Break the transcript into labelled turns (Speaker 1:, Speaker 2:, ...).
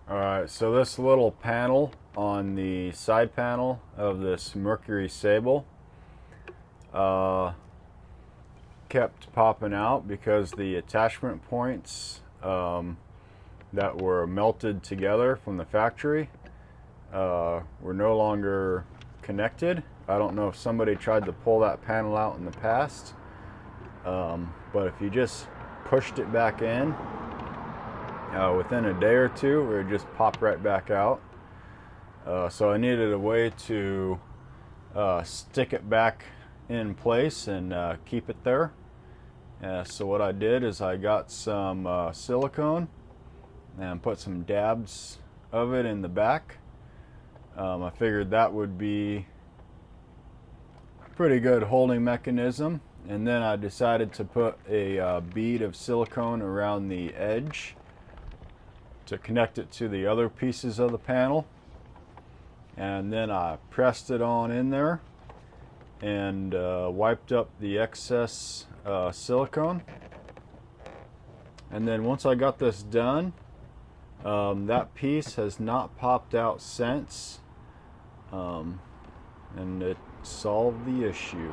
Speaker 1: Alright, so this little panel on the side panel of this Mercury Sable kept popping out because the attachment points that were melted together from the factory were no longer connected. I don't know if somebody tried to pull that panel out in the past, but if you just pushed it back in, within a day or two, it would just pop right back out. So I needed a way to stick it back in place and keep it there. So what I did is I got some silicone and put some dabs of it in the back. I figured that would be a pretty good holding mechanism, and then I decided to put a bead of silicone around the edge to connect it to the other pieces of the panel, and then I pressed it on in there and wiped up the excess silicone. And then once I got this done, that piece has not popped out since, and it solved the issue.